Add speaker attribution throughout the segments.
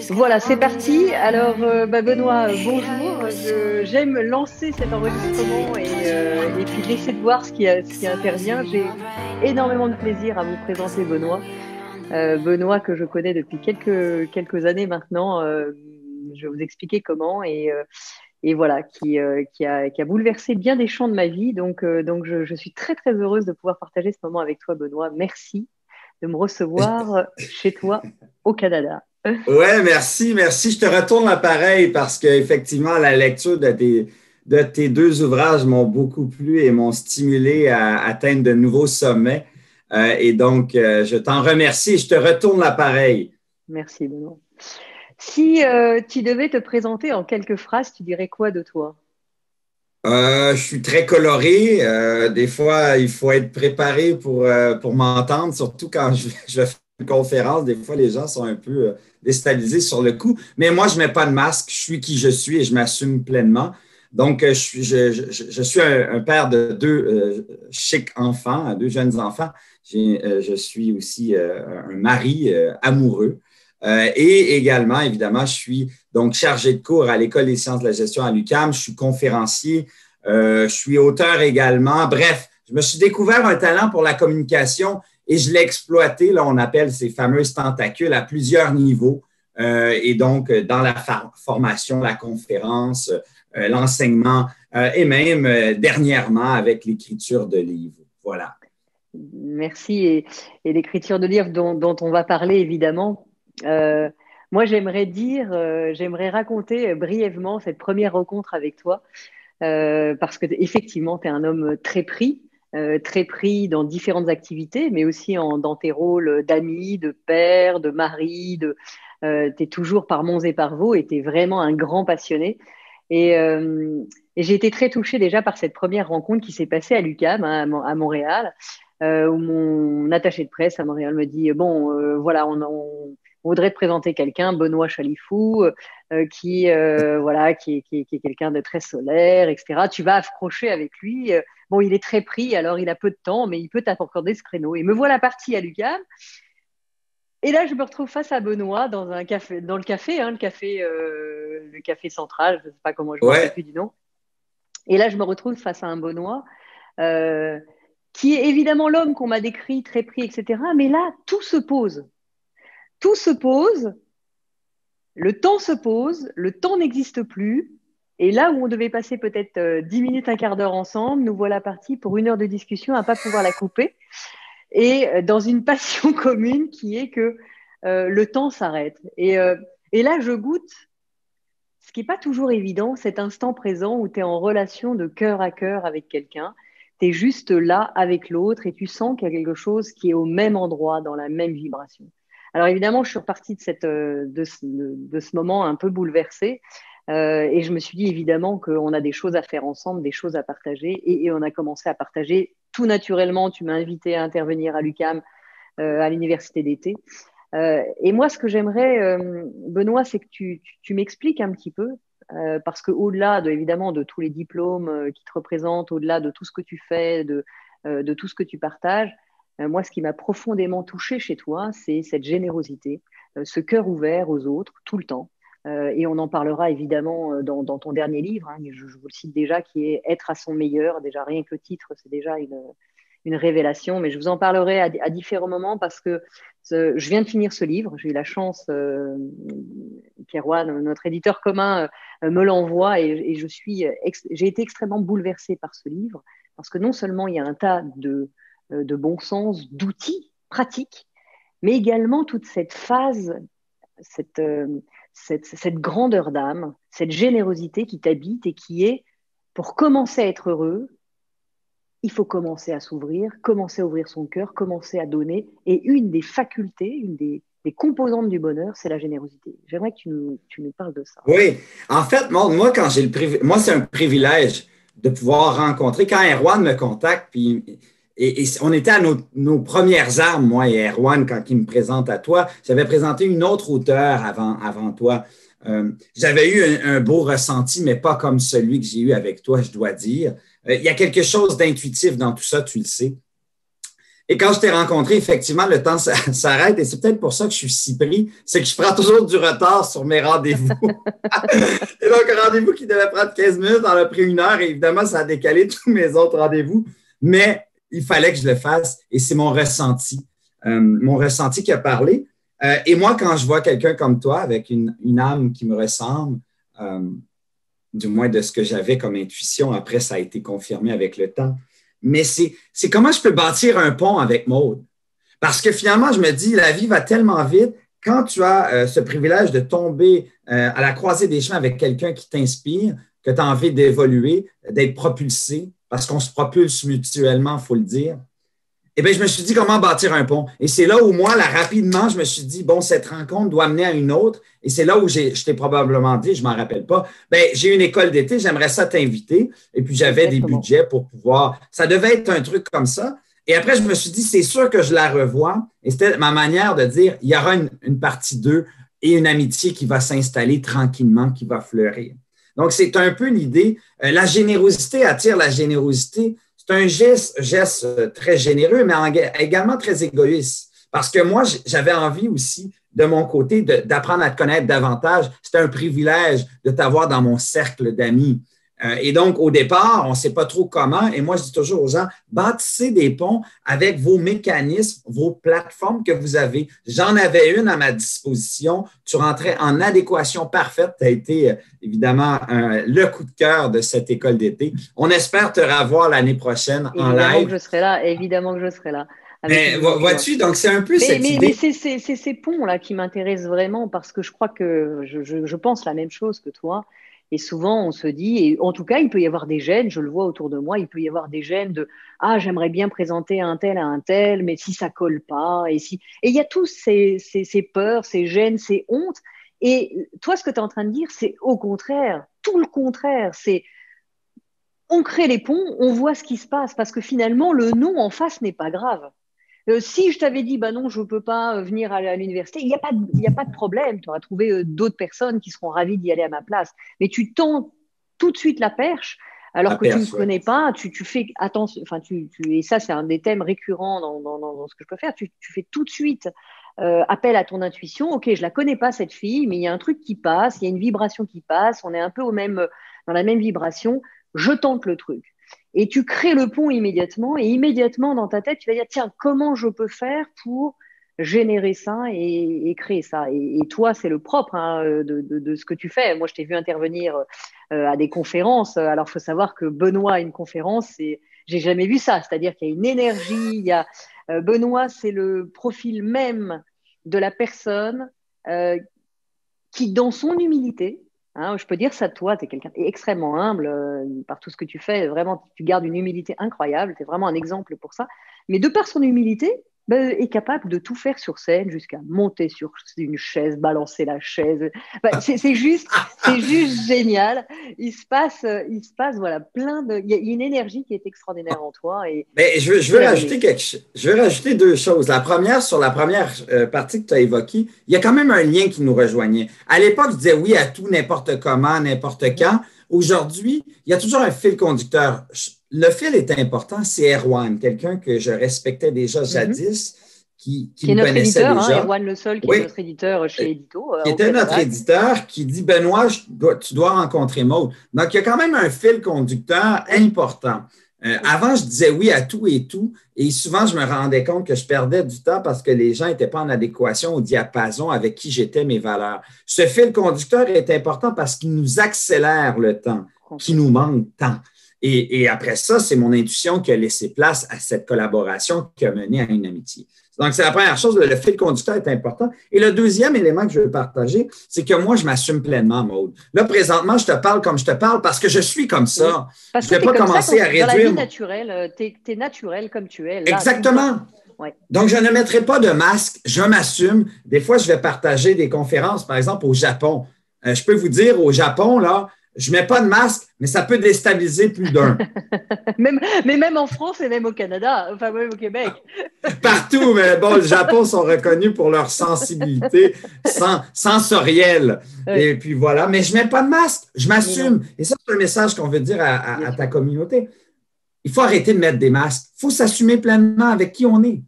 Speaker 1: Voilà, c'est parti. Alors, Benoît, bonjour. J'aime lancer cet enregistrement et puis laisser de voir ce qui intervient. J'ai énormément de plaisir à vous présenter Benoît. Benoît que je connais depuis quelques années maintenant. Je vais vous expliquer comment et voilà, qui a bouleversé bien des champs de ma vie. Donc je suis très, très heureuse de pouvoir partager ce moment avec toi, Benoît. Merci de me recevoir chez toi au Canada.
Speaker 2: Ouais, merci. Je te retourne l'appareil parce qu'effectivement, la lecture de tes deux ouvrages m'ont beaucoup plu et m'ont stimulé à atteindre de nouveaux sommets. Et donc, je t'en remercie et je te retourne l'appareil.
Speaker 1: Merci, Benoît. Si tu devais te présenter en quelques phrases, tu dirais quoi de toi?
Speaker 2: Je suis très coloré. Des fois, il faut être préparé pour m'entendre, surtout quand je fais une conférence. Des fois, les gens sont un peu déstabilisés sur le coup. Mais moi, je ne mets pas de masque. Je suis qui je suis et je m'assume pleinement. Donc, je suis un père de deux chics enfants, deux jeunes enfants. Je suis aussi un mari amoureux. Et également, évidemment, je suis donc chargé de cours à l'École des sciences de la gestion à l'UQAM. Je suis conférencier. Je suis auteur également. Bref, je me suis découvert un talent pour la communication et je l'ai exploité. Là, on appelle ces fameuses tentacules à plusieurs niveaux. Et donc, dans la formation, la conférence, l'enseignement et même dernièrement avec l'écriture de livres. Voilà.
Speaker 1: Merci. Et l'écriture de livres dont on va parler, évidemment. Moi, j'aimerais raconter brièvement cette première rencontre avec toi, parce que effectivement, tu es un homme très pris dans différentes activités, mais aussi dans tes rôles d'ami, de père, de mari. Tu es toujours par monts et par vaux et tu es vraiment un grand passionné. Et j'ai été très touchée déjà par cette première rencontre qui s'est passée à l'UQAM, hein, à Montréal, où mon attaché de presse à Montréal me dit, bon, voilà, on voudrait te présenter quelqu'un, Benoît Chalifou, qui est quelqu'un de très solaire, etc. Tu vas accrocher avec lui. Bon, il est très pris, alors il a peu de temps, mais il peut t'accorder ce créneau. Et me voilà partie à l'UQAM. Et là, je me retrouve face à Benoît dans un café, dans le café, hein, le café central, je ne sais pas comment, je me rappelle
Speaker 2: Ouais.
Speaker 1: plus du nom. Et là, je me retrouve face à un Benoît euh, qui est évidemment l'homme qu'on m'a décrit, très pris, etc. Mais là, tout se pose. Tout se pose, le temps se pose, le temps n'existe plus. Et là où on devait passer peut-être 10 minutes, un quart d'heure ensemble, nous voilà partis pour 1 heure de discussion à ne pas pouvoir la couper. Et dans une passion commune qui est que le temps s'arrête. Et là, je goûte, ce qui n'est pas toujours évident, cet instant présent où tu es en relation de cœur à cœur avec quelqu'un. Tu es juste là avec l'autre et tu sens qu'il y a quelque chose qui est au même endroit, dans la même vibration. Alors évidemment, je suis repartie de ce moment un peu bouleversée. Et je me suis dit évidemment qu'on a des choses à faire ensemble, des choses à partager. Et on a commencé à partager tout naturellement. Tu m'as invité à intervenir à l'UQAM, à l'université d'été. Et moi, ce que j'aimerais, Benoît, c'est que tu m'expliques un petit peu, parce qu'au-delà évidemment de tous les diplômes qui te représentent, au-delà de tout ce que tu fais, de tout ce que tu partages, moi, ce qui m'a profondément touché chez toi, c'est cette générosité, ce cœur ouvert aux autres tout le temps. Et on en parlera évidemment dans ton dernier livre, hein, je vous le cite déjà, qui est Être à son meilleur. Déjà, rien que le titre, c'est déjà une révélation, mais je vous en parlerai à différents moments parce que je viens de finir ce livre. J'ai eu la chance, Pierre Roy, notre éditeur commun, me l'envoie et j'ai été extrêmement bouleversée par ce livre parce que non seulement il y a un tas de bon sens, d'outils pratiques, mais également toute cette phase, cette, cette grandeur d'âme, cette générosité qui t'habite et qui est, pour commencer à être heureux, il faut commencer à s'ouvrir, commencer à ouvrir son cœur, commencer à donner. Et une des facultés, une des composantes du bonheur, c'est la générosité. J'aimerais que tu nous parles de ça.
Speaker 2: Oui, en fait, moi, quand moi, c'est un privilège de pouvoir rencontrer. Quand Erwan me contacte, et on était à nos premières armes, moi et Erwan, quand il me présente à toi. J'avais présenté une autre auteure avant toi. J'avais eu un beau ressenti, mais pas comme celui que j'ai eu avec toi, je dois dire. Il y a quelque chose d'intuitif dans tout ça, tu le sais. Et quand je t'ai rencontré, effectivement, le temps s'arrête et c'est peut-être pour ça que je suis si pris, c'est que je prends toujours du retard sur mes rendez-vous. Et donc, un rendez-vous qui devait prendre 15 minutes en a pris 1 heure et évidemment, ça a décalé tous mes autres rendez-vous, mais il fallait que je le fasse et c'est mon ressenti qui a parlé. Et moi, quand je vois quelqu'un comme toi avec une âme qui me ressemble, du moins de ce que j'avais comme intuition, après, ça a été confirmé avec le temps. Mais c'est comment je peux bâtir un pont avec Maude. Parce que finalement, je me dis, la vie va tellement vite. Quand tu as ce privilège de tomber à la croisée des chemins avec quelqu'un qui t'inspire, que tu as envie d'évoluer, d'être propulsé, parce qu'on se propulse mutuellement, il faut le dire, eh bien, je me suis dit comment bâtir un pont. Et c'est là où moi, là, rapidement, je me suis dit, bon, cette rencontre doit mener à une autre. Et c'est là où je t'ai probablement dit, je ne m'en rappelle pas, ben, j'ai une école d'été, j'aimerais ça t'inviter. Et puis, j'avais des budgets pour pouvoir. Ça devait être un truc comme ça. Et après, je me suis dit, c'est sûr que je la revois. Et c'était ma manière de dire, il y aura une partie 2 et une amitié qui va s'installer tranquillement, qui va fleurir. Donc, c'est un peu l'idée. La générosité attire la générosité. C'est un geste très généreux, mais également très égoïste. Parce que moi, j'avais envie aussi, de mon côté, d'apprendre à te connaître davantage. C'était un privilège de t'avoir dans mon cercle d'amis. Et donc, au départ, on ne sait pas trop comment. Et moi, je dis toujours aux gens, bâtissez des ponts avec vos mécanismes, vos plateformes que vous avez. J'en avais une à ma disposition. Tu rentrais en adéquation parfaite. Tu as été, évidemment, le coup de cœur de cette école d'été. On espère te revoir l'année prochaine en live.
Speaker 1: Évidemment que je serai là. Évidemment que je serai là.
Speaker 2: Mais vois-tu, donc c'est un peu cette idée.
Speaker 1: Mais c'est ces ponts-là qui m'intéressent vraiment parce que je crois que je pense la même chose que toi. Et souvent, on se dit, et en tout cas, il peut y avoir des gènes, je le vois autour de moi, il peut y avoir des gènes de « Ah, j'aimerais bien présenter un tel, mais si ça colle pas. » Et il y a tous ces peurs, ces gènes, ces hontes. Et toi, ce que tu es en train de dire, c'est au contraire, tout le contraire. C'est on crée les ponts, on voit ce qui se passe, parce que finalement, le non en face n'est pas grave. Si je t'avais dit, bah non, je ne peux pas venir à l'université, il n'y a pas de problème. Tu auras trouvé d'autres personnes qui seront ravies d'y aller à ma place. Mais tu tends tout de suite la perche, alors que tu ne me connais pas, tu fais attention, et ça, c'est un des thèmes récurrents dans ce que je peux faire. Tu fais tout de suite appel à ton intuition. Ok, je ne la connais pas, cette fille, mais il y a un truc qui passe, il y a une vibration qui passe, on est un peu dans la même vibration. Je tente le truc. Et tu crées le pont immédiatement, et immédiatement dans ta tête, tu vas dire, tiens, comment je peux faire pour générer ça et créer ça. Et toi, c'est le propre de ce que tu fais. Moi, je t'ai vu intervenir à des conférences. Alors, il faut savoir que Benoît à une conférence, j'ai jamais vu ça. C'est-à-dire qu'il y a une énergie. Benoît, c'est le profil même de la personne qui, dans son humilité, je peux dire ça de toi, tu es quelqu'un extrêmement humble par tout ce que tu fais. Vraiment, tu gardes une humilité incroyable. Tu es vraiment un exemple pour ça. Mais de par son humilité, est capable de tout faire sur scène jusqu'à monter sur une chaise, balancer la chaise. C'est juste génial. Il se passe voilà, il y a une énergie qui est extraordinaire en toi.
Speaker 2: Mais je veux rajouter 2 choses. La première, sur la première partie que tu as évoquée, il y a quand même un lien qui nous rejoignait. À l'époque, je disais oui à tout, n'importe comment, n'importe quand. Aujourd'hui, il y a toujours un fil conducteur. Le fil est important, c'est Erwan, quelqu'un que je respectais déjà jadis, qui me connaissait déjà.
Speaker 1: Erwan Le Sol, qui est notre éditeur chez Édito.
Speaker 2: Qui était notre éditeur, qui dit, Benoît, tu dois rencontrer Maude. Donc, il y a quand même un fil conducteur important. Avant, je disais oui à tout, et souvent, je me rendais compte que je perdais du temps parce que les gens n'étaient pas en adéquation au diapason avec qui j'étais, mes valeurs. Ce fil conducteur est important parce qu'il nous accélère le temps, qui nous manque tant. Et après ça, c'est mon intuition qui a laissé place à cette collaboration qui a mené à une amitié. Donc, c'est la première chose, le fil conducteur est important. Et le deuxième élément que je veux partager, c'est que moi, je m'assume pleinement, Maude. Là, présentement, je te parle comme je te parle parce que je suis comme ça.
Speaker 1: Parce
Speaker 2: je ne vais pas commencer à réduire. Dans la
Speaker 1: vie naturelle, tu es naturel comme tu es. Là,
Speaker 2: exactement. Ouais. Donc, je ne mettrai pas de masque, je m'assume. Des fois, je vais partager des conférences, par exemple, au Japon. Je peux vous dire, au Japon, là, je ne mets pas de masque, mais ça peut déstabiliser plus d'un.
Speaker 1: Mais même en France et même au Canada, enfin même au Québec.
Speaker 2: Partout, mais bon, le Japon sont reconnus pour leur sensibilité sensorielle. Oui. Et puis voilà, mais je ne mets pas de masque, je m'assume. Et ça, c'est un message qu'on veut dire à ta communauté. Il faut arrêter de mettre des masques. Il faut s'assumer pleinement avec qui on est.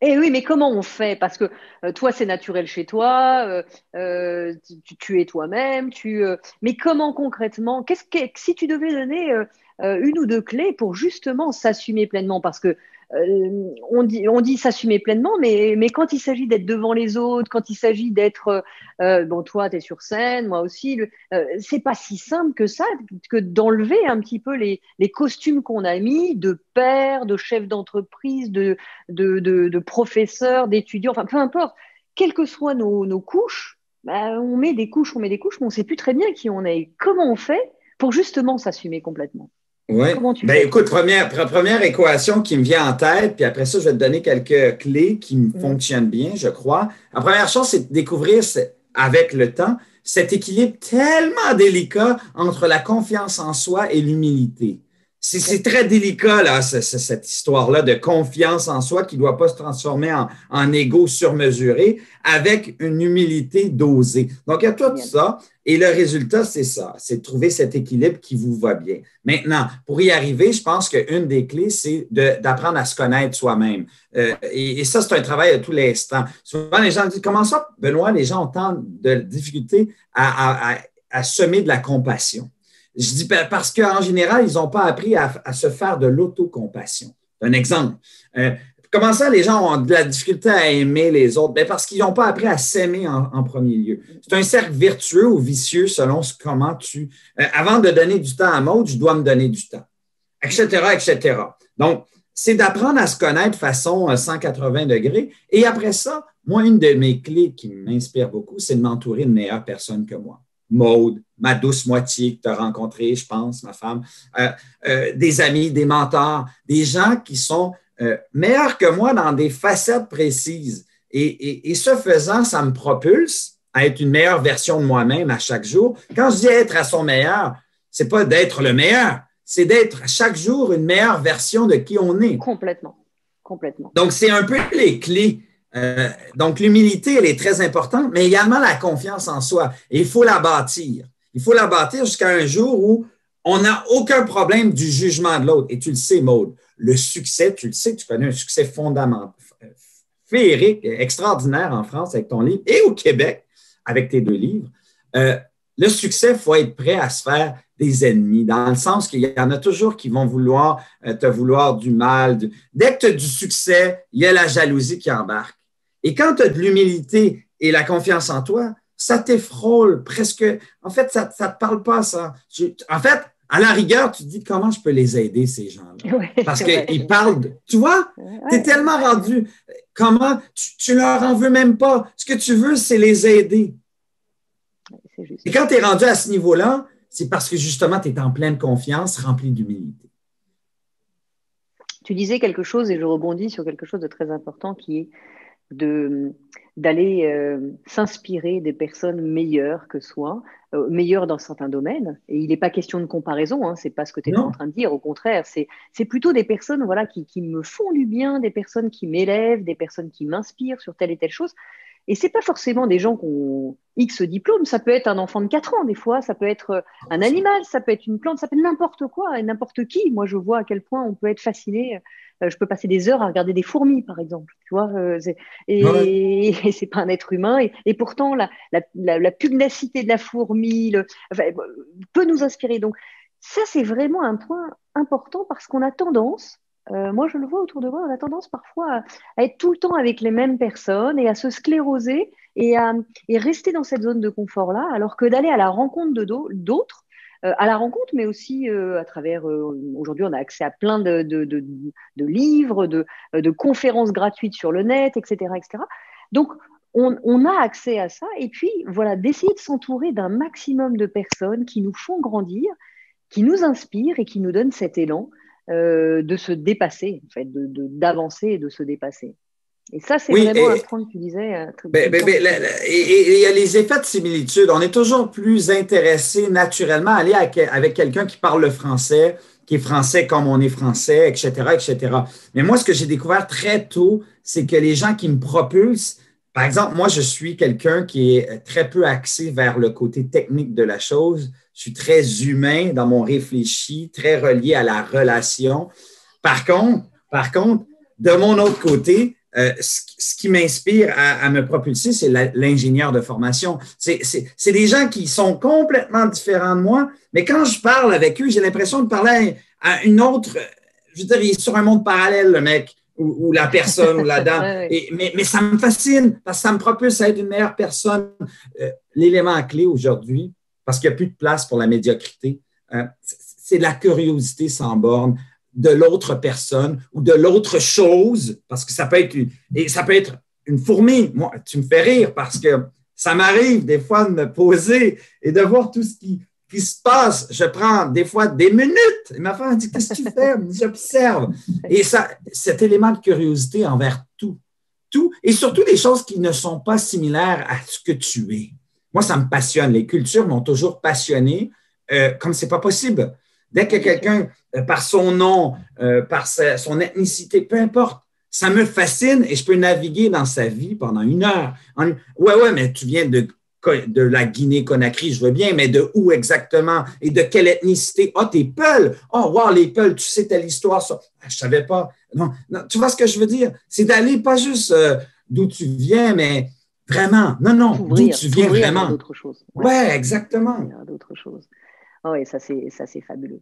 Speaker 1: Eh oui, mais comment on fait? Parce que toi, c'est naturel chez toi, tu es toi-même, mais comment concrètement, si tu devais donner une ou deux clés pour justement s'assumer pleinement? Parce que on dit s'assumer pleinement, mais quand il s'agit d'être devant les autres, quand il s'agit d'être, bon, toi, tu es sur scène, moi aussi, c'est pas si simple que ça, que d'enlever un petit peu les costumes qu'on a mis de père, de chef d'entreprise, de professeurs, d'étudiants, enfin peu importe, quelles que soient nos couches, bah, on met des couches, mais on ne sait plus très bien qui on est. Comment on fait pour justement s'assumer complètement?
Speaker 2: Oui.
Speaker 1: Comment tu
Speaker 2: Ben
Speaker 1: fais, toi?
Speaker 2: écoute, première équation qui me vient en tête, puis après ça, je vais te donner quelques clés qui me
Speaker 1: Mm.
Speaker 2: fonctionnent bien, je crois. La première chose, c'est de découvrir avec le temps cet équilibre tellement délicat entre la confiance en soi et l'humilité. C'est
Speaker 1: Ok.
Speaker 2: très délicat, là, cette histoire-là de confiance en soi qui ne doit pas se transformer en ego surmesuré avec une humilité dosée. Donc, il y a tout
Speaker 1: Génial.
Speaker 2: ça. Et le résultat, c'est ça, c'est de trouver cet équilibre qui vous va bien. Maintenant, pour y arriver, je pense qu'une des clés, c'est d'apprendre à se connaître soi-même. Et ça, c'est un travail à tous les instants. Souvent, les gens disent, comment ça, Benoît, les gens ont tant de difficultés à semer de la compassion. Je dis parce qu'en général, ils n'ont pas appris à se faire de l'autocompassion. Un exemple. Comment ça, les gens ont de la difficulté à aimer les autres? Bien, parce qu'ils n'ont pas appris à s'aimer en premier lieu. C'est un cercle vertueux ou vicieux selon comment tu... avant de donner du temps à Maud, je dois me donner du temps, etc., etc. Donc, c'est d'apprendre à se connaître façon 180 degrés. Et après ça, moi, une de mes clés qui m'inspire beaucoup, c'est de m'entourer de meilleures personnes que moi. Maude, ma douce moitié que tu as rencontrée, je pense, ma femme, des amis, des mentors, des gens qui sont meilleurs que moi dans des facettes précises. Et ce faisant, ça me propulse à être une meilleure version de moi-même à chaque jour. Quand je dis être à son meilleur, c'est pas d'être le meilleur, c'est d'être chaque jour une meilleure version de qui on est.
Speaker 1: Complètement. Complètement.
Speaker 2: Donc, c'est un peu les clés. Donc, l'humilité, elle est très importante, mais également la confiance en soi. Et il faut la bâtir. Il faut la bâtir jusqu'à un jour où on n'a aucun problème du jugement de l'autre. Et tu le sais, Maude, le succès, tu le sais, tu connais un succès fondamental, féerique, extraordinaire en France avec ton livre et au Québec avec tes deux livres. Le succès, il faut être prêt à se faire des ennemis, dans le sens qu'il y en a toujours qui vont vouloir te vouloir du mal. Dès que tu as du succès, il y a la jalousie qui embarque. Et quand tu as de l'humilité et la confiance en toi, ça t'effrôle presque. En fait, ça ne te parle pas, ça. En fait, à la rigueur, tu te dis comment je peux les aider, ces gens-là.
Speaker 1: Ouais,
Speaker 2: Parce
Speaker 1: c'est
Speaker 2: qu'ils
Speaker 1: vrai.
Speaker 2: parlent tu vois, tu es
Speaker 1: Ouais,
Speaker 2: tellement rendu. Comment tu leur en veux même pas. Ce que tu veux, c'est les aider.
Speaker 1: c'est juste.
Speaker 2: Et quand tu es rendu à ce niveau-là, c'est parce que justement, tu es en pleine confiance, rempli d'humilité.
Speaker 1: Tu disais quelque chose et je rebondis sur quelque chose de très important qui est d'aller s'inspirer des personnes meilleures que soi, meilleures dans certains domaines. Et il n'est pas question de comparaison, hein, c'est pas ce que tu étais en
Speaker 2: Non.
Speaker 1: train de dire. Au contraire, c'est plutôt des personnes voilà, qui me font du bien, des personnes qui m'élèvent, des personnes qui m'inspirent sur telle et telle chose. Et c'est pas forcément des gens qui ont X diplômes, ça peut être un enfant de 4 ans des fois, ça peut être un animal, ça peut être une plante, ça peut être n'importe quoi et n'importe qui. Moi, je vois à quel point on peut être fasciné. Je peux passer des heures à regarder des fourmis, par exemple. Tu vois,
Speaker 2: Ouais.
Speaker 1: et c'est pas un être humain. Et pourtant, la pugnacité de la fourmi enfin, peut nous inspirer. Donc, ça, c'est vraiment un point important parce qu'on a tendance, moi je le vois autour de moi, on a tendance parfois à être tout le temps avec les mêmes personnes et à se scléroser et rester dans cette zone de confort-là, alors que d'aller à la rencontre d'autres, à la rencontre, mais aussi à travers, aujourd'hui on a accès à plein de livres, de conférences gratuites sur le net, etc. etc. Donc, on a accès à ça, et puis voilà, d'essayer de s'entourer d'un maximum de personnes qui nous font grandir, qui nous inspirent et qui nous donnent cet élan de se dépasser, en fait, d'avancer et de se dépasser. Et ça, c'est
Speaker 2: Oui,
Speaker 1: vraiment un point que tu disais, qui me semble très important.
Speaker 2: et il y a les effets de similitude. On est toujours plus intéressé naturellement à aller avec quelqu'un qui parle le français, qui est français comme on est français, etc., etc. Mais moi, ce que j'ai découvert très tôt, c'est que les gens qui me propulsent par exemple, moi, je suis quelqu'un qui est très peu axé vers le côté technique de la chose. Je suis très humain dans mon réfléchi, très relié à la relation. Par contre, de mon autre côté, ce qui m'inspire à me propulser, c'est l'ingénieur de formation. C'est des gens qui sont complètement différents de moi, mais quand je parle avec eux, j'ai l'impression de parler à une autre. Je veux dire, il est sur un monde parallèle, le mec, ou la personne, ou la dame.
Speaker 1: Ouais, ouais.
Speaker 2: Mais ça me fascine parce que ça me propulse à être une meilleure personne. L'élément clé aujourd'hui, parce qu'il n'y a plus de place pour la médiocrité, c'est la curiosité sans borne de l'autre personne ou de l'autre chose, parce que ça peut être une fourmi. Moi, tu me fais rire parce que ça m'arrive des fois de me poser et de voir tout ce qui se passe. Je prends des fois des minutes. Et ma femme dit, qu'est-ce que tu fais? J'observe. Et ça, cet élément de curiosité envers tout, et surtout des choses qui ne sont pas similaires à ce que tu es. Moi, ça me passionne. Les cultures m'ont toujours passionné, comme c'est pas possible. Dès que quelqu'un, par son nom, par son ethnicité, peu importe, ça me fascine et je peux naviguer dans sa vie pendant 1 heure. Ouais, mais tu viens de la Guinée-Conakry, je veux bien, mais de où exactement et de quelle ethnicité? Ah, t'es Peul. Oh, wow, les Peuls, tu sais telle histoire, ça. Je savais pas. Non, tu vois ce que je veux dire? C'est d'aller pas juste d'où tu viens, mais vraiment. Non, d'où tu viens
Speaker 1: T'ouvrir vers
Speaker 2: vraiment.
Speaker 1: d'autres choses.
Speaker 2: Ouais, exactement.
Speaker 1: Vers d'autres choses. Oh, oui, ça c'est fabuleux.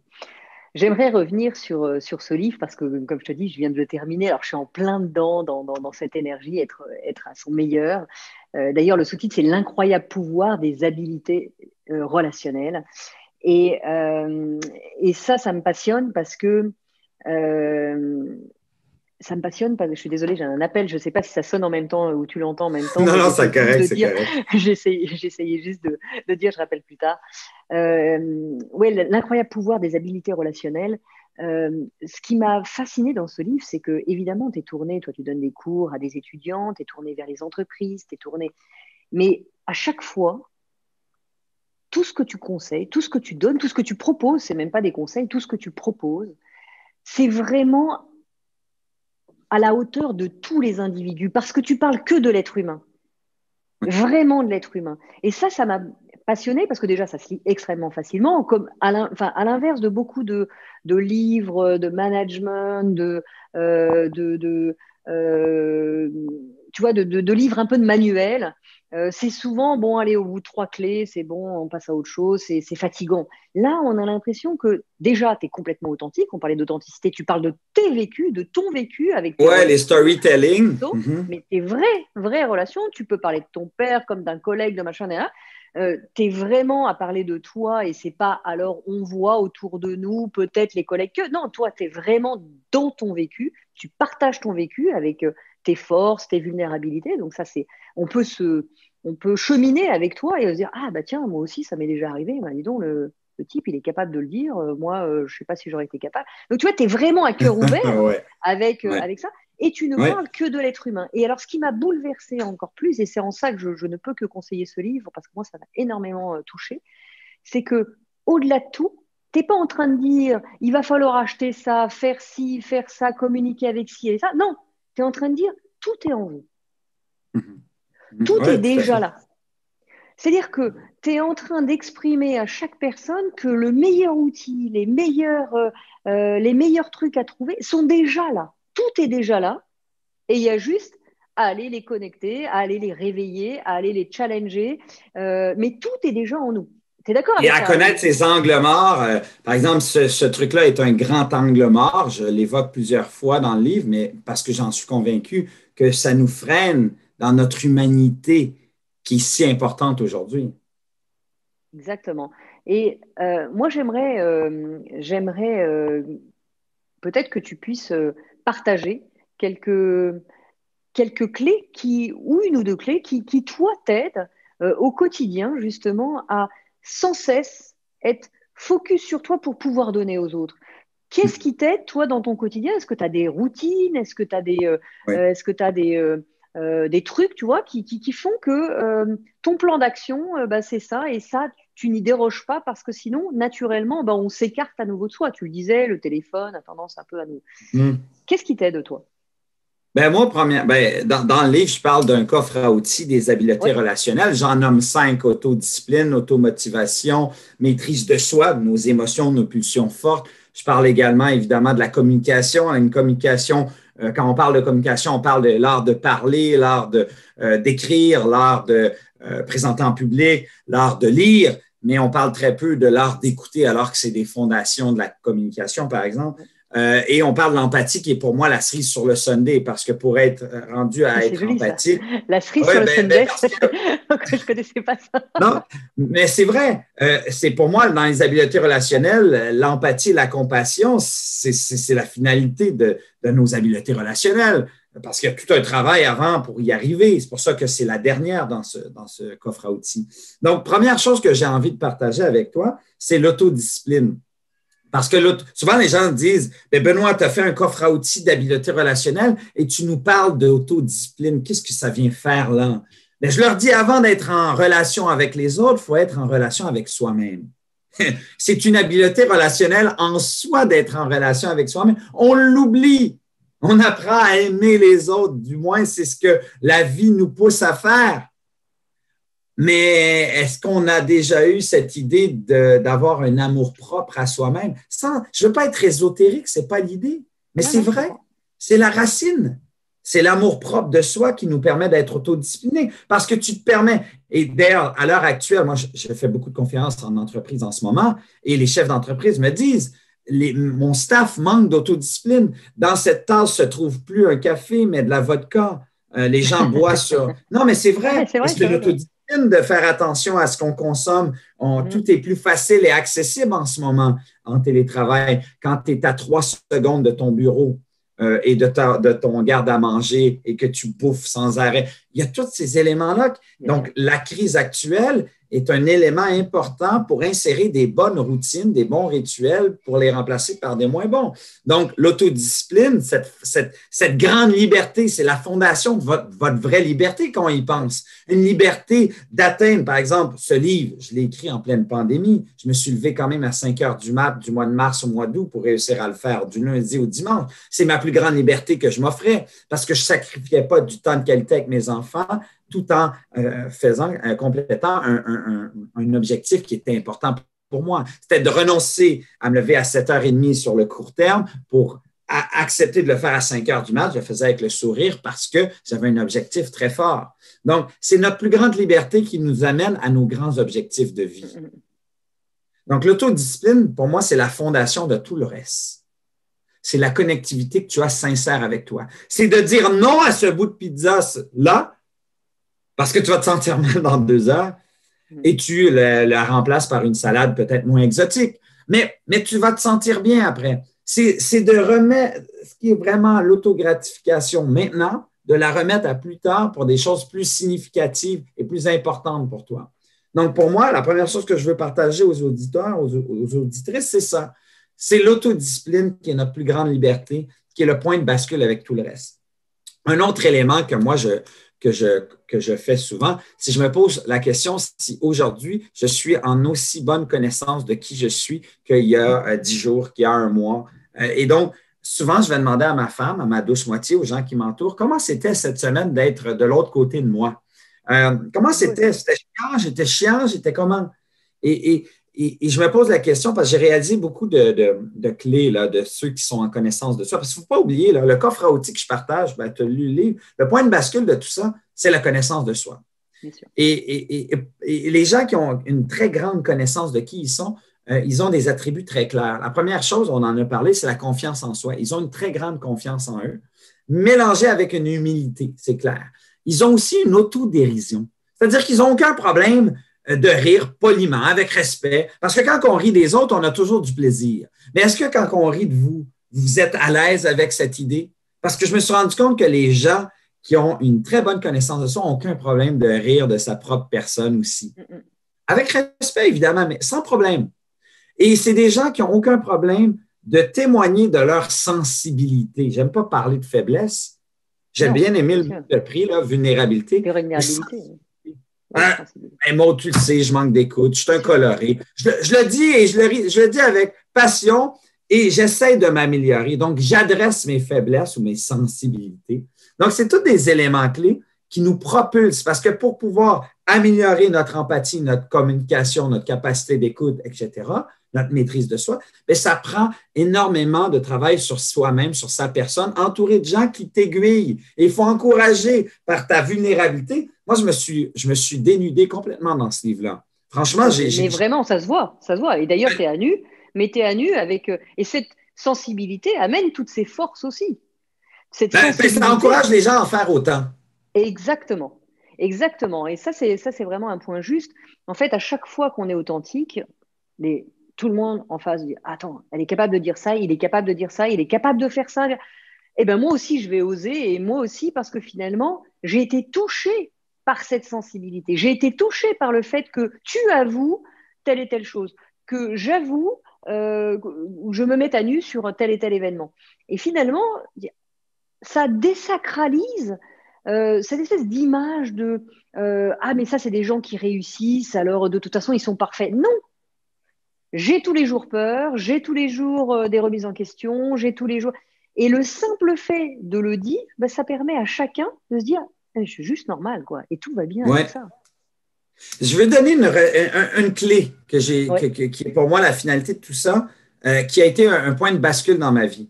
Speaker 1: J'aimerais revenir sur ce livre parce que, comme je te dis, je viens de le terminer. Alors, je suis en plein dedans, dans cette énergie, être à son meilleur. D'ailleurs, le sous-titre, c'est L'incroyable pouvoir des habiletés relationnelles. Et ça me passionne parce que euh, je suis désolée, j'ai un appel, je ne sais pas si ça sonne en même temps ou tu l'entends en même temps, mais
Speaker 2: Non, c'est
Speaker 1: j'essaye juste
Speaker 2: correct,
Speaker 1: de
Speaker 2: c'est
Speaker 1: dire,
Speaker 2: correct.
Speaker 1: j'essayais juste de dire, je rappelle plus tard. Ouais, l'incroyable pouvoir des habiletés relationnelles. Ce qui m'a fasciné dans ce livre, c'est que évidemment, tu es tourné, toi tu donnes des cours à des étudiants, tu es tourné vers les entreprises, tu es tourné. Mais à chaque fois, tout ce que tu conseilles, tout ce que tu donnes, tout ce que tu proposes, c'est même pas des conseils, tout ce que tu proposes, c'est vraiment à la hauteur de tous les individus, parce que tu parles que de l'être humain, vraiment de l'être humain. Et ça m'a passionné parce que déjà, ça se lit extrêmement facilement, comme à l'inverse de beaucoup de livres, de management, euh, tu vois, de livres un peu de manuels. C'est souvent, bon, allez, au bout de 3 clés, c'est bon, on passe à autre chose, c'est fatigant. Là, on a l'impression que déjà, tu es complètement authentique. On parlait d'authenticité, tu parles de tes vécus, de ton vécu avec tes
Speaker 2: Ouais, les
Speaker 1: relations
Speaker 2: storytelling.
Speaker 1: mais tes vraies relations, tu peux parler de ton père comme d'un collègue, de machin, tu es vraiment à parler de toi et c'est pas alors on voit autour de nous peut-être les collègues que non, toi tu es vraiment dans ton vécu, tu partages ton vécu avec tes forces, tes vulnérabilités. Donc ça c'est on peut cheminer avec toi et se dire ah bah tiens, moi aussi ça m'est déjà arrivé, bah, dis donc le type il est capable de le dire, moi je sais pas si j'aurais été capable. Donc tu vois, tu es vraiment à cœur ouvert
Speaker 2: Ouais, ouais,
Speaker 1: avec ça et tu ne
Speaker 2: ouais.
Speaker 1: parles que de l'être humain. Et alors, ce qui m'a bouleversée encore plus, et c'est en ça que je ne peux que conseiller ce livre, parce que moi, ça m'a énormément touchée, c'est que au-delà de tout, tu n'es pas en train de dire il va falloir acheter ça, faire ci, faire ça, communiquer avec ci et ça. Non, tu es en train de dire tout est en vous. Tout est
Speaker 2: Ouais, tout à
Speaker 1: déjà
Speaker 2: fait.
Speaker 1: là. C'est-à-dire que tu es en train d'exprimer à chaque personne que le meilleur outil, les meilleurs trucs à trouver sont déjà là. Tout est déjà là. Et il y a juste à aller les connecter, à aller les réveiller, à aller les challenger. Mais tout est déjà en nous. Tu es d'accord
Speaker 2: Et
Speaker 1: avec
Speaker 2: à
Speaker 1: ça?
Speaker 2: connaître ses angles morts, par exemple, ce truc-là est un grand angle mort. Je l'évoque plusieurs fois dans le livre, mais parce que j'en suis convaincu que ça nous freine dans notre humanité qui est si importante aujourd'hui.
Speaker 1: Exactement. Et moi, j'aimerais peut-être que tu puisses partager quelques, quelques clés ou une ou deux clés qui toi, t'aident au quotidien, justement, à sans cesse être focus sur toi pour pouvoir donner aux autres. Qu'est-ce qui t'aide, toi, dans ton quotidien? Est-ce que tu as des routines? Est-ce que tu as
Speaker 2: Oui.
Speaker 1: est-ce que tu des trucs, tu vois, qui font que ton plan d'action, bah, c'est ça, et ça, tu n'y déroges pas parce que sinon, naturellement, bah, on s'écarte à nouveau de soi. Tu le disais, le téléphone a tendance un peu à nous.
Speaker 2: Mhm.
Speaker 1: Qu'est-ce qui t'aide, toi?
Speaker 2: Ben moi, dans le livre, je parle d'un coffre à outils des habiletés
Speaker 1: Oui,
Speaker 2: relationnelles. J'en nomme 5: autodiscipline, automotivation, maîtrise de soi, de nos émotions, de nos pulsions fortes. Je parle également, évidemment, de la communication. Une communication, quand on parle de communication, on parle de l'art de parler, d'écrire, l'art de présenter en public, l'art de lire, mais on parle très peu de l'art d'écouter, alors que c'est des fondations de la communication, par exemple. Et on parle de l'empathie, qui est pour moi la cerise sur le sundae, parce que pour être rendu
Speaker 1: ah,
Speaker 2: à
Speaker 1: c'est
Speaker 2: être
Speaker 1: joli ça.
Speaker 2: empathique,
Speaker 1: La cerise sur
Speaker 2: ouais,
Speaker 1: le Sunday,
Speaker 2: parce que
Speaker 1: je connaissais pas ça.
Speaker 2: non, mais c'est vrai. C'est pour moi, dans les habiletés relationnelles, l'empathie et la compassion, c'est la finalité de nos habiletés relationnelles, parce qu'il y a tout un travail avant pour y arriver. C'est pour ça que c'est la dernière dans ce coffre à outils. Donc, première chose que j'ai envie de partager avec toi, c'est l'autodiscipline. Parce que souvent, les gens disent, Benoît, tu as fait un coffre à outils d'habileté relationnelle et tu nous parles d'autodiscipline. Qu'est-ce que ça vient faire là? Mais je leur dis, avant d'être en relation avec les autres, il faut être en relation avec soi-même. C'est une habileté relationnelle en soi d'être en relation avec soi-même. On l'oublie. On apprend à aimer les autres. Du moins, c'est ce que la vie nous pousse à faire. Mais est-ce qu'on a déjà eu cette idée d'avoir un amour propre à soi-même? Je ne veux pas être ésotérique, ce n'est pas l'idée, mais
Speaker 1: Non,
Speaker 2: c'est
Speaker 1: non, je
Speaker 2: vrai,
Speaker 1: comprends.
Speaker 2: c'est la racine. C'est l'amour propre de soi qui nous permet d'être autodiscipliné. Parce que tu te permets, et d'ailleurs, à l'heure actuelle, moi, je fais beaucoup de conférences en entreprise en ce moment, et les chefs d'entreprise me disent, mon staff manque d'autodiscipline. Dans cette tasse se trouve plus un café, mais de la vodka. Les gens boivent sur. Non, mais c'est
Speaker 1: Ouais,
Speaker 2: vrai.
Speaker 1: c'est
Speaker 2: Et
Speaker 1: vrai,
Speaker 2: c'est
Speaker 1: c'est vrai, c'est vrai.
Speaker 2: l'autodiscipline de faire attention à ce qu'on consomme.
Speaker 1: Mhm.
Speaker 2: Tout est plus facile et accessible en ce moment en télétravail. Quand tu es à 3 secondes de ton bureau et de ton garde à manger et que tu bouffes sans arrêt, il y a tous ces éléments-là.
Speaker 1: Bien sûr.
Speaker 2: Donc, la crise actuelle est un élément important pour insérer des bonnes routines, des bons rituels pour les remplacer par des moins bons. Donc, l'autodiscipline, cette grande liberté, c'est la fondation de votre vraie liberté quand on y pense. Une liberté d'atteindre, par exemple, ce livre, je l'ai écrit en pleine pandémie. Je me suis levé quand même à 5 heures du mat du mois de mars au mois d'août pour réussir à le faire du lundi au dimanche. C'est ma plus grande liberté que je m'offrais parce que je ne sacrifiais pas du temps de qualité avec mes enfants tout en complétant un objectif qui était important pour moi. C'était de renoncer à me lever à 7h30 sur le court terme pour accepter de le faire à 5 heures du mat. Je le faisais avec le sourire parce que j'avais un objectif très fort. Donc, c'est notre plus grande liberté qui nous amène à nos grands objectifs de vie. Donc, l'autodiscipline, pour moi, c'est la fondation de tout le reste. C'est la connectivité que tu as sincère avec toi. C'est de dire non à ce bout de pizza-là parce que tu vas te sentir mal dans 2 heures et tu la remplaces par une salade peut-être moins exotique. Mais tu vas te sentir bien après. C'est de remettre ce qui est vraiment l'autogratification maintenant, de la remettre à plus tard pour des choses plus significatives et plus importantes pour toi. Donc, pour moi, la première chose que je veux partager aux auditeurs, aux auditrices, c'est ça. C'est l'autodiscipline qui est notre plus grande liberté, qui est le point de bascule avec tout le reste. Un autre élément que moi, que je fais souvent, si je me pose la question si aujourd'hui, je suis en aussi bonne connaissance de qui je suis qu'il y a 10 jours, qu'il y a un mois. Et donc, souvent, je vais demander à ma femme, à ma douce moitié, aux gens qui m'entourent, comment c'était cette semaine d'être de l'autre côté de moi? Comment c'était? C'était chiant, j'étais comment? Et, et je me pose la question parce que j'ai réalisé beaucoup de clés là, de ceux qui sont en connaissance de ça. Parce qu'il ne faut pas oublier, là, le coffre à outils que je partage, ben, tu as lu le livre, le point de bascule de tout ça, c'est la connaissance de soi.
Speaker 1: Bien sûr.
Speaker 2: Et les gens qui ont une très grande connaissance de qui ils sont, ils ont des attributs très clairs. La première chose, on en a parlé, c'est la confiance en soi. Ils ont une très grande confiance en eux, mélangée avec une humilité, c'est clair. Ils ont aussi une autodérision. C'est-à-dire qu'ils n'ont aucun problème de rire poliment, avec respect, parce que quand on rit des autres, on a toujours du plaisir. Mais est-ce que quand on rit de vous, vous êtes à l'aise avec cette idée? Parce que je me suis rendu compte que les gens qui ont une très bonne connaissance de soi n'ont aucun problème de rire de sa propre personne aussi. Avec respect, évidemment, mais sans problème. Et c'est des gens qui n'ont aucun problème de témoigner de leur sensibilité. J'aime pas parler de faiblesse. J'aime bien aimer le prix, là, vulnérabilité.
Speaker 1: Vulnérabilité.
Speaker 2: Moi, tu le sais, je manque d'écoute, je suis un coloré. Je le dis et je le dis avec passion et j'essaie de m'améliorer. Donc, j'adresse mes faiblesses ou mes sensibilités Donc, c'est tous des éléments clés qui nous propulsent parce que pour pouvoir améliorer notre empathie, notre communication, notre capacité d'écoute, etc., notre maîtrise de soi, bien, ça prend énormément de travail sur soi-même, sur sa personne, entouré de gens qui t'aiguillent. Et il faut encourager par ta vulnérabilité. Moi, je me suis dénudé complètement dans ce livre-là. Franchement,
Speaker 1: Mais vraiment, ça se voit, ça se voit. Et d'ailleurs, tu es à nu, mais tu es à nu avec… et cette sensibilité amène toutes ces forces aussi. Cette sensibilité…
Speaker 2: Ça encourage les gens à en faire autant.
Speaker 1: Exactement. Exactement. Et ça, c'est vraiment un point juste. En fait, à chaque fois qu'on est authentique, tout le monde en face dit, attends, elle est capable de dire ça, il est capable de dire ça, il est capable de faire ça. Eh bien, moi aussi, je vais oser. Et moi aussi, parce que finalement, j'ai été touchée par cette sensibilité. J'ai été touchée par le fait que tu avoues telle et telle chose, que j'avoue, je me mette à nu sur tel et tel événement. Et finalement, ça désacralise cette espèce d'image de ah, mais ça, c'est des gens qui réussissent, alors de toute façon, ils sont parfaits. Non! J'ai tous les jours peur, j'ai tous les jours des remises en question, j'ai tous les jours. Et le simple fait de le dire, ben, ça permet à chacun de se dire je suis juste normal, quoi, et tout va bien
Speaker 2: Ouais.
Speaker 1: avec ça.
Speaker 2: Je vais donner une clé qui est pour moi la finalité de tout ça, qui a été un point de bascule dans ma vie.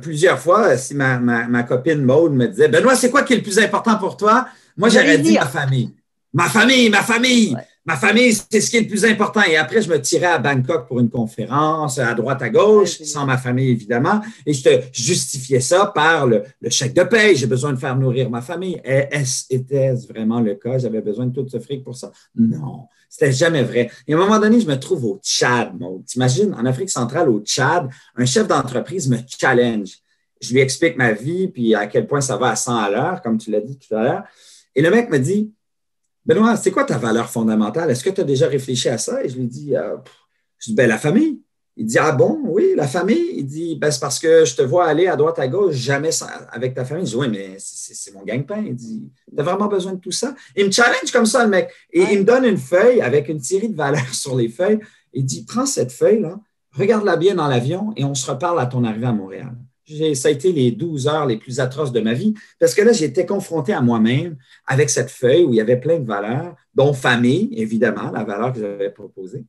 Speaker 2: Plusieurs fois, si ma copine Maude me disait Benoît, c'est quoi qui est le plus important pour toi? Moi, j'aurais dit ma famille. Ma famille, ma famille. Ouais. Ma famille, c'est ce qui est le plus important. Et après, je me tirais à Bangkok pour une conférence, à droite, à gauche, sans ma famille, évidemment. Et je justifiais ça par le chèque de paye. J'ai besoin de faire nourrir ma famille. Était-ce vraiment le cas? J'avais besoin de tout ce fric pour ça? Non, c'était jamais vrai. Et à un moment donné, je me trouve au Tchad. T'imagines, en Afrique centrale, au Tchad, un chef d'entreprise me challenge. Je lui explique ma vie, puis à quel point ça va à 100 à l'heure, comme tu l'as dit tout à l'heure. Et le mec me dit, Benoît, c'est quoi ta valeur fondamentale? Est-ce que tu as déjà réfléchi à ça? Et je lui dis, la famille. Il dit, ah bon, oui, la famille. Il dit, c'est parce que je te vois aller à droite, à gauche, jamais avec ta famille. Je dis, oui, mais c'est mon gagne-pain. Il dit, tu as vraiment besoin de tout ça? Il me challenge comme ça, le mec. Et il me donne une feuille avec une série de valeurs sur les feuilles. Il dit, prends cette feuille-là, regarde-la bien dans l'avion et on se reparle à ton arrivée à Montréal. Ça a été les 12 heures les plus atroces de ma vie parce que là, j'étais confronté à moi-même avec cette feuille où il y avait plein de valeurs, dont famille, évidemment, la valeur que j'avais proposée.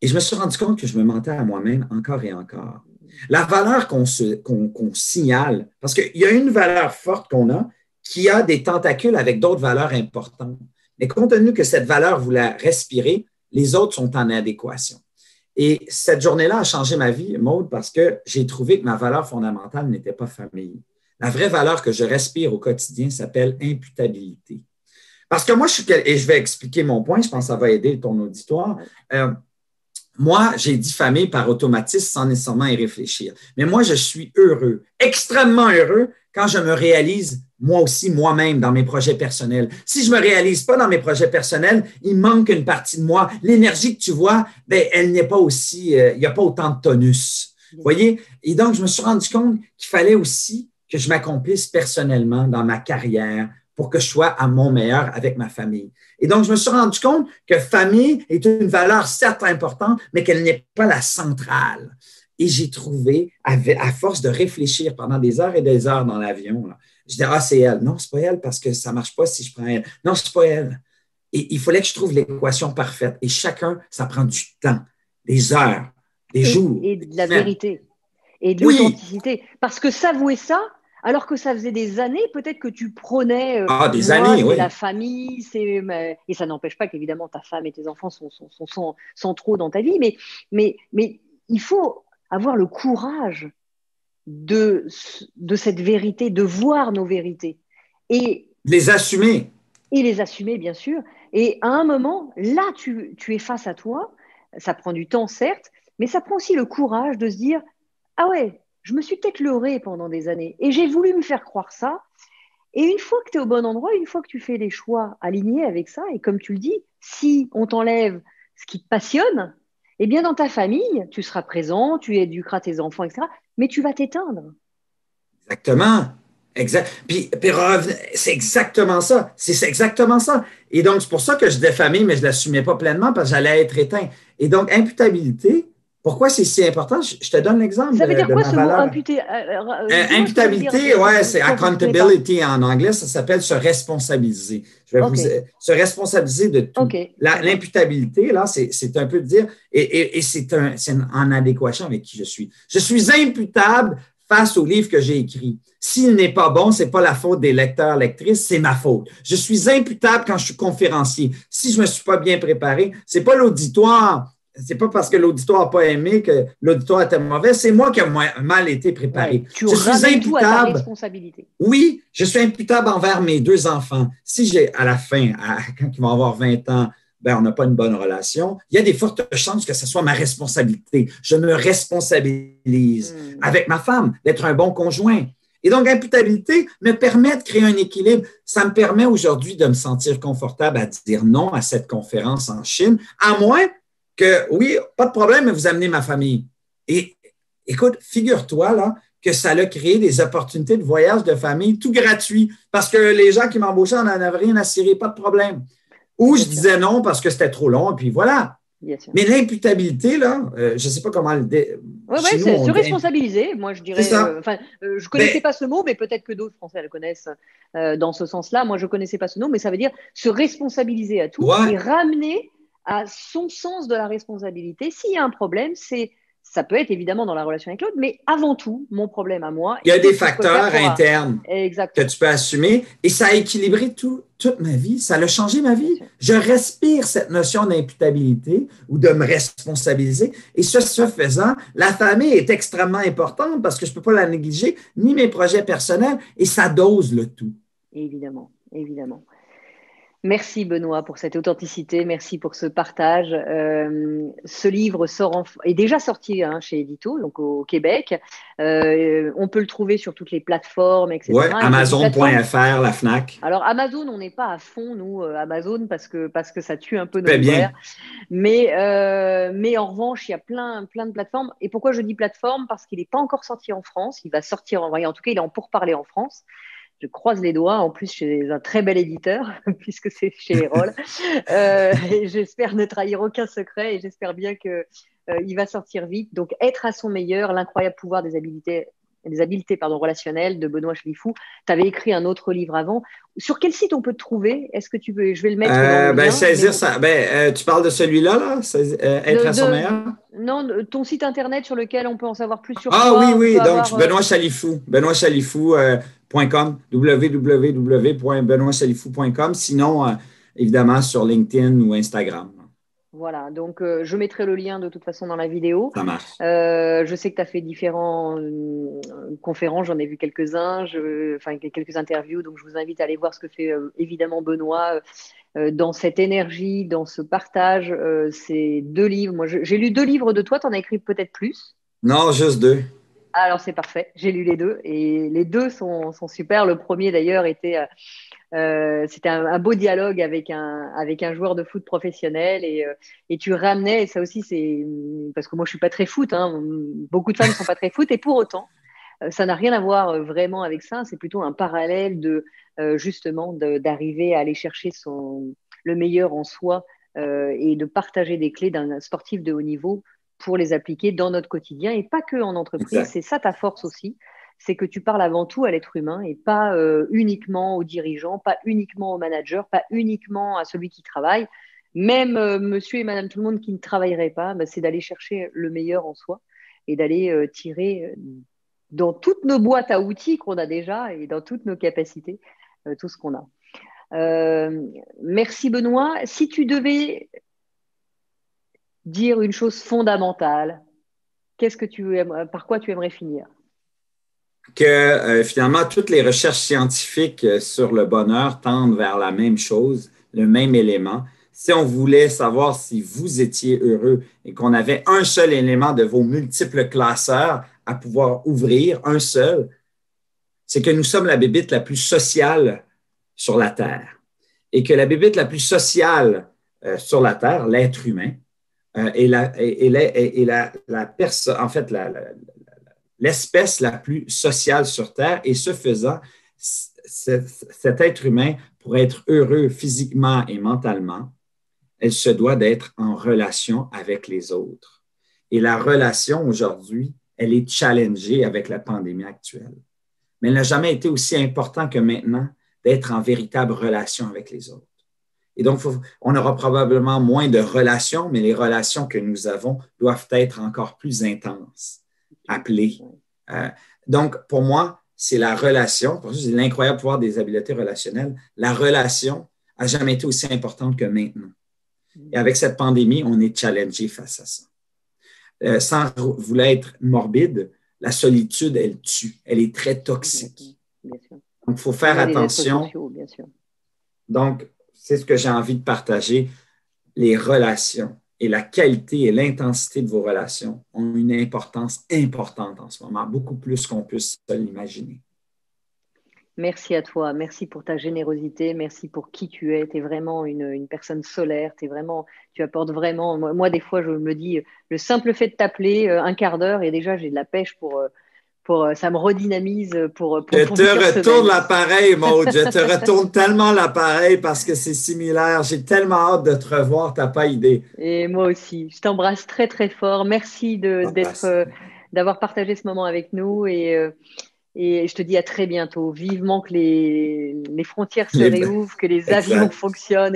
Speaker 2: Et je me suis rendu compte que je me mentais à moi-même encore et encore. La valeur qu'on signale, parce qu'il y a une valeur forte qu'on a qui a des tentacules avec d'autres valeurs importantes. Mais compte tenu que cette valeur, vous la respirez, les autres sont en adéquation. Et cette journée-là a changé ma vie, Maude, parce que j'ai trouvé que ma valeur fondamentale n'était pas famille. La vraie valeur que je respire au quotidien s'appelle imputabilité. Parce que moi, et je vais expliquer mon point, je pense que ça va aider ton auditoire. Moi, j'ai dit famille par automatisme sans nécessairement y réfléchir. Mais moi, je suis heureux, extrêmement heureux quand je me réalise moi aussi, moi-même, dans mes projets personnels. Si je ne me réalise pas dans mes projets personnels, il manque une partie de moi. L'énergie que tu vois, elle n'est pas aussi, il n'y a pas autant de tonus. Vous voyez? Et donc, je me suis rendu compte qu'il fallait aussi que je m'accomplisse personnellement dans ma carrière pour que je sois à mon meilleur avec ma famille. Et donc, je me suis rendu compte que famille est une valeur certes importante, mais qu'elle n'est pas la centrale. Et j'ai trouvé, à force de réfléchir pendant des heures et des heures dans l'avion, je disais, ah, c'est elle. Non, c'est pas elle parce que ça marche pas si je prends elle. Non, c'est pas elle. Et il fallait que je trouve l'équation parfaite. Et chacun, ça prend du temps, des heures, des jours.
Speaker 1: Et de la vérité. Et de l'authenticité. Parce que s'avouer ça, alors que ça faisait des années, peut-être que tu prônais
Speaker 2: des années, oui.
Speaker 1: la famille, et ça n'empêche pas qu'évidemment ta femme et tes enfants sont centraux dans ta vie, mais il faut avoir le courage de cette vérité, de voir nos vérités. Et
Speaker 2: les assumer.
Speaker 1: Et les assumer, bien sûr. Et à un moment, là, tu es face à toi, ça prend du temps, certes, mais ça prend aussi le courage de se dire, ah ouais, je me suis peut-être leurrée pendant des années et j'ai voulu me faire croire ça. Et une fois que tu es au bon endroit, une fois que tu fais les choix alignés avec ça, et comme tu le dis, si on t'enlève ce qui te passionne, eh bien dans ta famille, tu seras présent, tu éduqueras tes enfants, etc., mais tu vas t'éteindre.
Speaker 2: Exactement. Puis c'est exactement ça. C'est exactement ça. Et donc, c'est pour ça que je disais famille, mais je ne l'assumais pas pleinement parce que j'allais être éteint. Et donc, imputabilité, Pourquoi c'est si important? Je te donne l'exemple
Speaker 1: Ça veut dire
Speaker 2: de
Speaker 1: quoi
Speaker 2: ma
Speaker 1: ce mot
Speaker 2: valeur.
Speaker 1: imputé? Dis-moi ce que ça veut dire.
Speaker 2: Imputabilité, ouais, c'est
Speaker 1: Je connais pas.
Speaker 2: accountability en anglais, ça s'appelle se responsabiliser.
Speaker 1: Ok,
Speaker 2: Se responsabiliser de tout.
Speaker 1: ok, ça marche.
Speaker 2: L'imputabilité, là, c'est un peu de dire, et c'est en adéquation avec qui je suis. Je suis imputable face au livre que j'ai écrit. S'il n'est pas bon, c'est pas la faute des lecteurs, lectrices, c'est ma faute. Je suis imputable quand je suis conférencier. Si je me suis pas bien préparé, c'est pas l'auditoire. C'est pas parce que l'auditoire n'a pas aimé que l'auditoire était mauvais, c'est moi qui ai mal été préparé.
Speaker 1: Ouais, tu
Speaker 2: Je suis
Speaker 1: ramènes tout à ta
Speaker 2: imputable.
Speaker 1: responsabilité.
Speaker 2: Oui, je suis imputable envers mes deux enfants. Si j'ai, à la fin, quand ils vont avoir 20 ans, ben, on n'a pas une bonne relation, il y a des fortes chances que ce soit ma responsabilité. Je me responsabilise avec ma femme d'être un bon conjoint. Et donc, imputabilité me permet de créer un équilibre. Ça me permet aujourd'hui de me sentir confortable à dire non à cette conférence en Chine, à moins que, oui, pas de problème, mais vous amenez ma famille. Et écoute, figure-toi là que ça a créé des opportunités de voyage de famille tout gratuit parce que les gens qui m'embauchaient n'en avaient rien à cirer, pas de problème. Ou je disais non parce que c'était trop long, et puis voilà. Mais l'imputabilité, là, je ne sais pas comment
Speaker 1: Oui, c'est se responsabiliser. Moi, je
Speaker 2: c'est
Speaker 1: dirais.
Speaker 2: ça.
Speaker 1: Je ne connaissais pas ce mot, mais peut-être que d'autres Français le connaissent dans ce sens-là. Moi, je ne connaissais pas ce nom, mais ça veut dire se responsabiliser à tout
Speaker 2: Ouais.
Speaker 1: et ramener à son sens de la responsabilité. S'il y a un problème, ça peut être évidemment dans la relation avec l'autre, mais avant tout, mon problème à moi.
Speaker 2: Il y a des facteurs internes que tu peux assumer et ça a équilibré toute ma vie. Ça a changé ma vie. Je respire cette notion d'imputabilité ou de me responsabiliser. Et ce faisant, la famille est extrêmement importante parce que je ne peux pas la négliger, ni mes projets personnels, et ça dose le tout.
Speaker 1: Évidemment, évidemment. Merci Benoît pour cette authenticité, merci pour ce partage. Ce livre est déjà sorti chez Édito, donc au Québec. On peut le trouver sur toutes les plateformes, etc.
Speaker 2: Oui, Amazon.fr, la FNAC.
Speaker 1: Alors Amazon, on n'est pas à fond, nous, Amazon, parce que ça tue un peu nos
Speaker 2: Très
Speaker 1: libraires.
Speaker 2: bien.
Speaker 1: Mais en revanche, il y a plein de plateformes. Et pourquoi je dis plateforme? Parce qu'il n'est pas encore sorti en France. Il va sortir, en tout cas, il est en pourparlers en France. Je croise les doigts, en plus chez un très bel éditeur, puisque c'est chez Erol. Et j'espère ne trahir aucun secret et j'espère bien qu'il va sortir vite. Donc, être à son meilleur, l'incroyable pouvoir des habiletés relationnelles de Benoît Chalifou. Tu avais écrit un autre livre avant. Sur quel site on peut te trouver? Est-ce que tu peux? Je vais le mettre dans le lien.
Speaker 2: Saisir ça. Tu parles de celui-là, là? Être à son meilleur?
Speaker 1: Non, ton site internet sur lequel on peut en savoir plus sur toi.
Speaker 2: Oui. Donc, Benoît Chalifou. BenoîtChalifou.com. www.benoîtchalifou.com. Sinon, évidemment, sur LinkedIn ou Instagram.
Speaker 1: Voilà, donc je mettrai le lien de toute façon dans la vidéo.
Speaker 2: Ça marche.
Speaker 1: Je sais que tu as fait différentes conférences, j'en ai vu quelques-uns, quelques interviews, donc je vous invite à aller voir ce que fait évidemment Benoît dans cette énergie, dans ce partage. Ces 2 livres, moi j'ai lu 2 livres de toi, tu en as écrit peut-être plus?
Speaker 2: Non, juste 2.
Speaker 1: Alors c'est parfait, j'ai lu les 2 et les 2 sont super. Le premier d'ailleurs était... c'était un beau dialogue avec un joueur de foot professionnel et tu ramenais, et ça aussi c'est parce que moi je suis pas très foot, beaucoup de femmes sont pas très foot et pour autant ça n'a rien à voir vraiment avec ça, c'est plutôt un parallèle justement d'arriver à aller chercher le meilleur en soi et de partager des clés d'un sportif de haut niveau pour les appliquer dans notre quotidien et pas que en entreprise.
Speaker 2: Exact.
Speaker 1: C'est ça ta force aussi, c'est que tu parles avant tout à l'être humain et pas uniquement aux dirigeants, pas uniquement aux managers, pas uniquement à celui qui travaille. Même monsieur et madame tout le monde qui ne travaillerait pas, c'est d'aller chercher le meilleur en soi et d'aller tirer dans toutes nos boîtes à outils qu'on a déjà et dans toutes nos capacités, tout ce qu'on a. Merci Benoît. Si tu devais dire une chose fondamentale, par quoi tu aimerais finir?
Speaker 2: Que finalement, toutes les recherches scientifiques sur le bonheur tendent vers la même chose, le même élément. Si on voulait savoir si vous étiez heureux et qu'on avait un seul élément de vos multiples classeurs à pouvoir ouvrir, un seul, c'est que nous sommes la bébite la plus sociale sur la Terre. Et que la bébite la plus sociale sur la Terre, l'être humain, l'espèce la plus sociale sur Terre. Et ce faisant, cet être humain, pour être heureux physiquement et mentalement, elle se doit d'être en relation avec les autres. Et la relation aujourd'hui, elle est challengée avec la pandémie actuelle. Mais elle n'a jamais été aussi important que maintenant d'être en véritable relation avec les autres. Et donc, on aura probablement moins de relations, mais les relations que nous avons doivent être encore plus intenses, appelées. Donc, pour moi, c'est la relation. Pour ça, c'est l'incroyable pouvoir des habiletés relationnelles. La relation n'a jamais été aussi importante que maintenant. Et avec cette pandémie, on est challengé face à ça. Sans vouloir être morbide, la solitude, elle tue. Elle est très toxique. Bien sûr. Donc, il faut faire attention. Sociaux, bien sûr. Donc, c'est ce que j'ai envie de partager. Les relations et la qualité et l'intensité de vos relations ont une importance importante en ce moment, beaucoup plus qu'on puisse l'imaginer.
Speaker 1: Merci à toi, merci pour ta générosité, merci pour qui tu es. Tu es vraiment une personne solaire, tu apportes vraiment. Moi, des fois, je me dis, le simple fait de t'appeler un quart d'heure et déjà, j'ai de la pêche ça me redynamise pour
Speaker 2: je te retourne l'appareil, Maud. Je te retourne tellement l'appareil parce que c'est similaire. J'ai tellement hâte de te revoir, tu n'as pas idée.
Speaker 1: Et moi aussi. Je t'embrasse très, très fort. Merci d'avoir partagé ce moment avec nous et je te dis à très bientôt. Vivement que les frontières se réouvrent, que les avions fonctionnent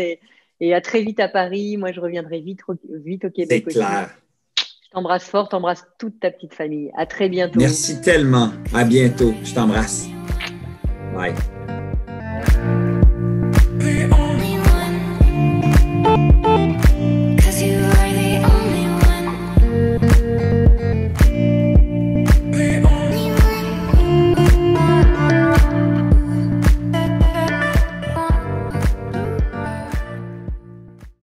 Speaker 1: et à très vite à Paris. Moi, je reviendrai vite au Québec aussi. C'est clair. Je t'embrasse fort, t'embrasse toute ta petite famille. À très bientôt.
Speaker 2: Merci tellement. À bientôt. Je t'embrasse. Bye.